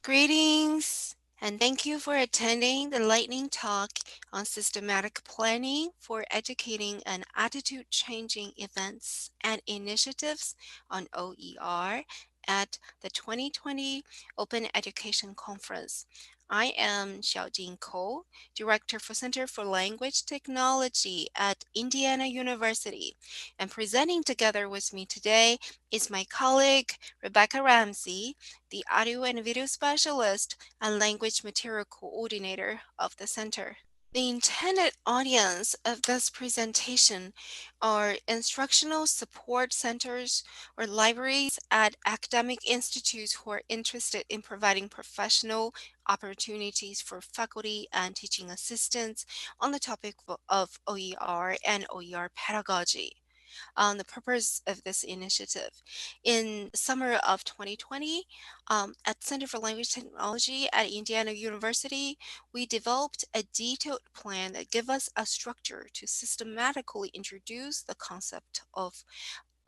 Greetings, and thank you for attending the lightning talk on systematic planning for educating and attitude changing events and initiatives on OER at the 2020 Open Education Conference. I am Xiaojing, Director for Center for Language Technology at Indiana University, and presenting together with me today is my colleague Rebecca Ramsey, the audio and video specialist and language material coordinator of the center. The intended audience of this presentation are instructional support centers or libraries at academic institutes who are interested in providing professional opportunities for faculty and teaching assistants on the topic of OER and OER pedagogy on the purpose of this initiative. In summer of 2020, at Center for Language Technology at Indiana University, we developed a detailed plan that gives us a structure to systematically introduce the concept of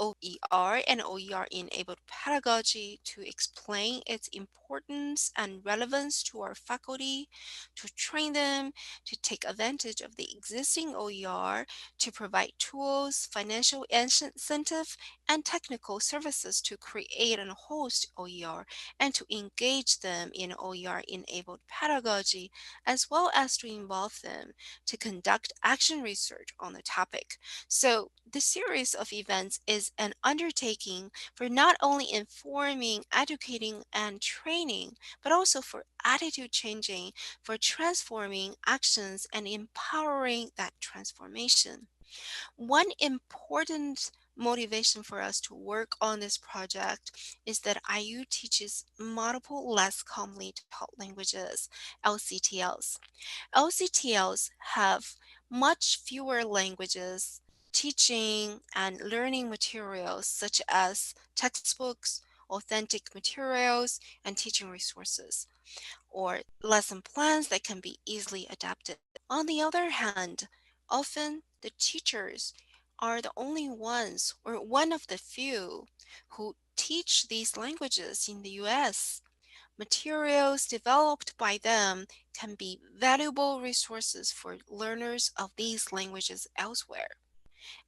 OER and OER enabled pedagogy to explain its importance and relevance to our faculty, to train them to take advantage of the existing OER, to provide tools, financial incentive, and technical services to create and host OER, and to engage them in OER enabled pedagogy, as well as to involve them to conduct action research on the topic. So, the series of events is an undertaking for not only informing, educating, and training, but also for attitude changing, for transforming actions and empowering that transformation. One important motivation for us to work on this project is that IU teaches multiple less commonly taught languages, LCTLs. LCTLs have much fewer languages, teaching, and learning materials such as textbooks, authentic materials, and teaching resources, or lesson plans that can be easily adapted. On the other hand, often the teachers are the only ones or one of the few who teach these languages in the US. Materials developed by them can be valuable resources for learners of these languages elsewhere.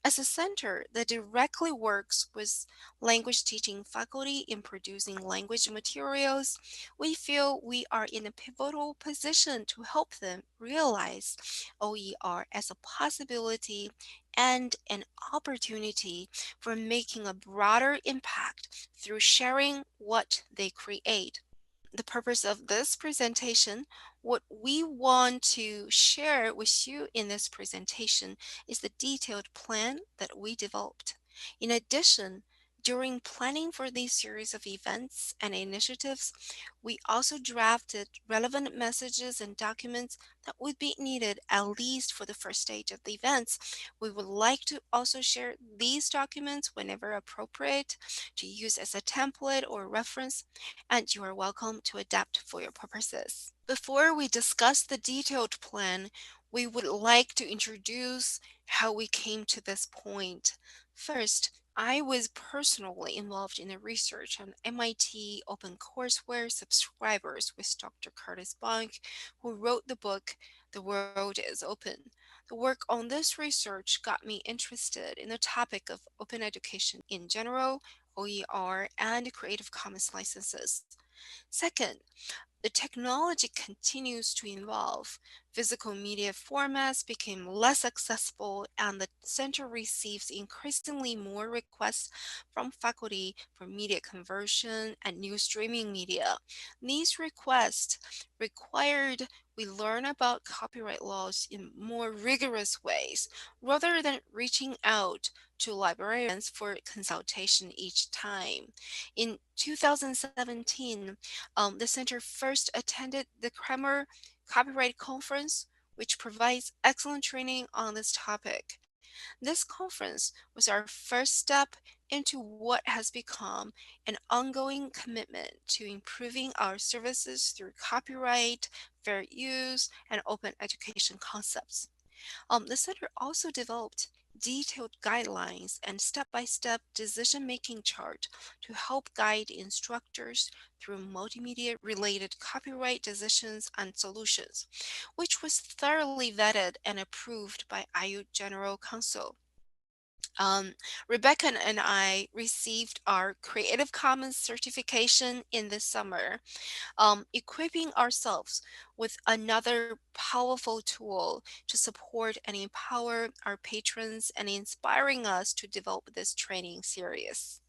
As a center that directly works with language teaching faculty in producing language materials, we feel we are in a pivotal position to help them realize OER as a possibility and an opportunity for making a broader impact through sharing what they create. The purpose of this presentation, what we want to share with you in this presentation is the detailed plan that we developed. In addition, during planning for this series of events and initiatives, we also drafted relevant messages and documents that would be needed at least for the first stage of the events. We would like to also share these documents whenever appropriate to use as a template or reference, and you are welcome to adapt for your purposes. Before we discuss the detailed plan, we would like to introduce how we came to this point. First, I was personally involved in the research on MIT OpenCourseWare subscribers with Dr. Curtis Bonk, who wrote the book The World is Open. The work on this research got me interested in the topic of open education in general, OER, and Creative Commons licenses. Second, the technology continues to evolve. Physical media formats became less accessible, and the center receives increasingly more requests from faculty for media conversion and new streaming media. These requests required we learn about copyright laws in more rigorous ways rather than reaching out to librarians for consultation each time. In 2017, the center first attended the Kramer Copyright Conference, which provides excellent training on this topic. This conference was our first step into what has become an ongoing commitment to improving our services through copyright, fair use, and open education concepts. The center also developed detailed guidelines and step-by-step decision-making chart to help guide instructors through multimedia-related copyright decisions and solutions, which was thoroughly vetted and approved by IU General Counsel. Rebecca and I received our Creative Commons certification in the summer, equipping ourselves with another powerful tool to support and empower our patrons and inspiring us to develop this training series.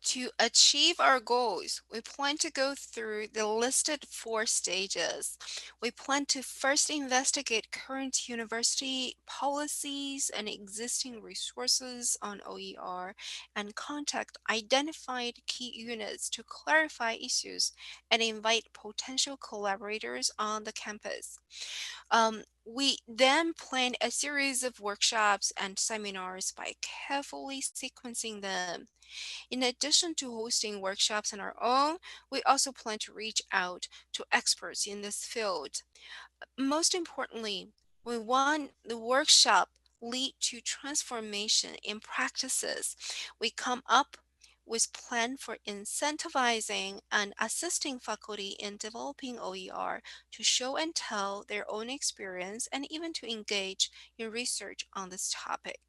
To achieve our goals, we plan to go through the listed four stages. We plan to first investigate current university policies and existing resources on OER and contact identified key units to clarify issues and invite potential collaborators on the campus. We then plan a series of workshops and seminars by carefully sequencing them. In addition to hosting workshops on our own, we also plan to reach out to experts in this field. Most importantly, we want the workshop lead to transformation in practices. We come up with plan for incentivizing and assisting faculty in developing OER to show and tell their own experience and even to engage in research on this topic.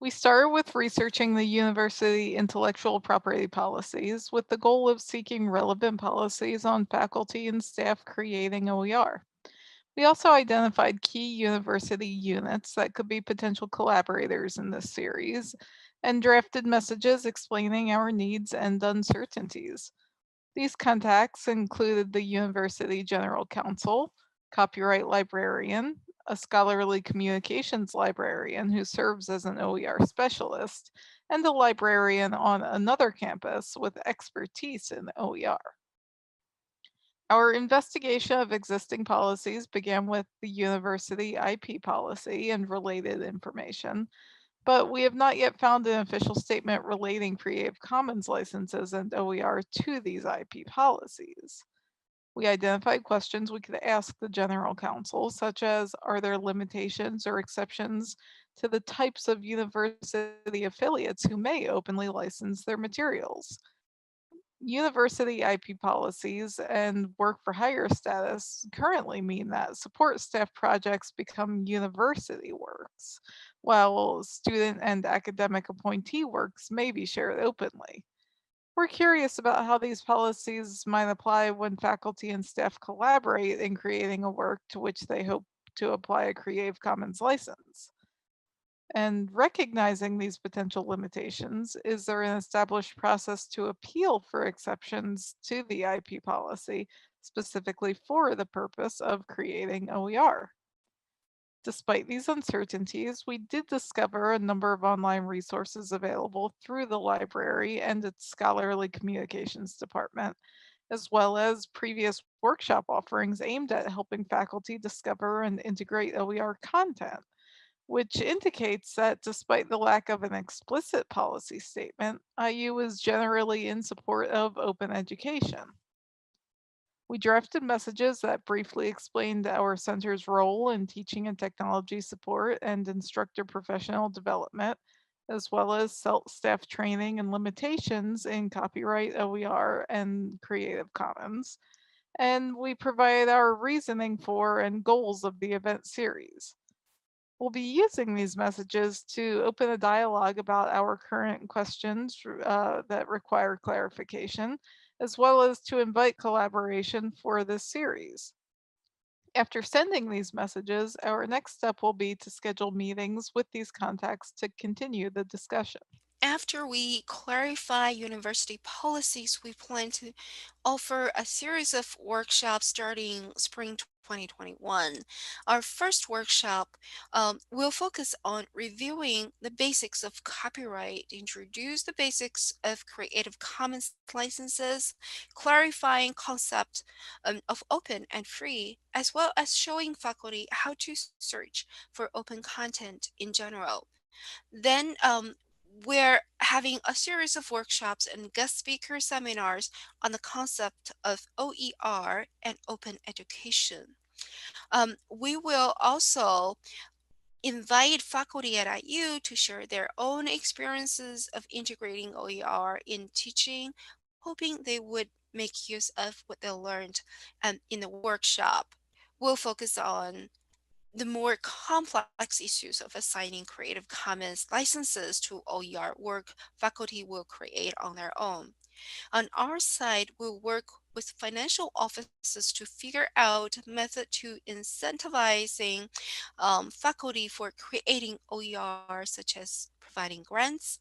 We started with researching the university intellectual property policies with the goal of seeking relevant policies on faculty and staff creating OER. We also identified key university units that could be potential collaborators in this series and drafted messages explaining our needs and uncertainties. These contacts included the University General Counsel, copyright librarian, a scholarly communications librarian who serves as an OER specialist, and a librarian on another campus with expertise in OER. Our investigation of existing policies began with the university IP policy and related information, but we have not yet found an official statement relating Creative Commons licenses and OER to these IP policies. We identified questions we could ask the General Counsel, such as are there limitations or exceptions to the types of university affiliates who may openly license their materials? University IP policies and work for hire status currently mean that support staff projects become university works, while student and academic appointee works may be shared openly. We're curious about how these policies might apply when faculty and staff collaborate in creating a work to which they hope to apply a Creative Commons license. And recognizing these potential limitations, is there an established process to appeal for exceptions to the IP policy, specifically for the purpose of creating OER? Despite these uncertainties, we did discover a number of online resources available through the library and its scholarly communications department, as well as previous workshop offerings aimed at helping faculty discover and integrate OER content, which indicates that despite the lack of an explicit policy statement, IU is generally in support of open education. We drafted messages that briefly explained our center's role in teaching and technology support and instructor professional development, as well as staff training and limitations in copyright, OER, and Creative Commons. And we provide our reasoning for and goals of the event series. We'll be using these messages to open a dialogue about our current questions that require clarification, as well as to invite collaboration for this series. After sending these messages, our next step will be to schedule meetings with these contacts to continue the discussion. After we clarify university policies, we plan to offer a series of workshops starting spring 2021. Our first workshop will focus on reviewing the basics of copyright, introduce the basics of Creative Commons licenses, clarifying concept of open and free, as well as showing faculty how to search for open content in general. Then we're having a series of workshops and guest speaker seminars on the concept of OER and open education. We will also invite faculty at IU to share their own experiences of integrating OER in teaching, hoping they would make use of what they learned in the workshop. We'll focus on the more complex issues of assigning Creative Commons licenses to OER work faculty will create on their own. On our side, we'll work with financial offices to figure out method to incentivizing faculty for creating OER, such as providing grants.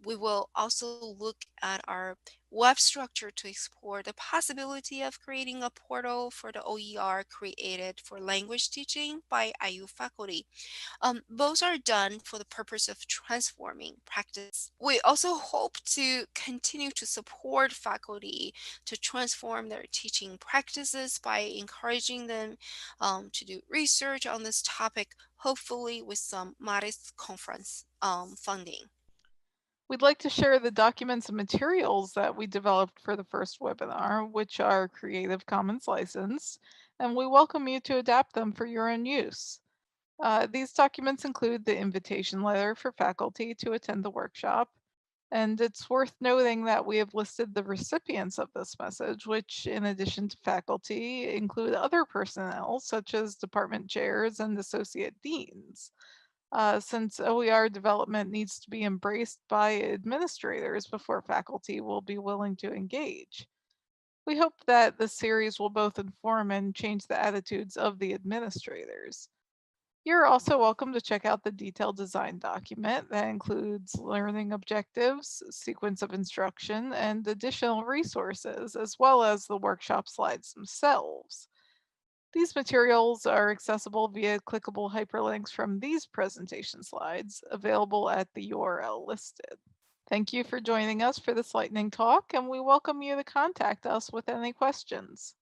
We will also look at our web structure to explore the possibility of creating a portal for the OER created for language teaching by IU faculty. Both are done for the purpose of transforming practice. We also hope to continue to support faculty to transform their teaching practices by encouraging them to do research on this topic, hopefully with some modest conference funding. We'd like to share the documents and materials that we developed for the first webinar, which are Creative Commons licensed, and we welcome you to adapt them for your own use. These documents include the invitation letter for faculty to attend the workshop, and it's worth noting that we have listed the recipients of this message, which, in addition to faculty, include other personnel such as department chairs and associate deans. Since OER development needs to be embraced by administrators before faculty will be willing to engage. We hope that the series will both inform and change the attitudes of the administrators. You're also welcome to check out the detailed design document that includes learning objectives, sequence of instruction, and additional resources, as well as the workshop slides themselves. These materials are accessible via clickable hyperlinks from these presentation slides, available at the URL listed. Thank you for joining us for this lightning talk, and we welcome you to contact us with any questions.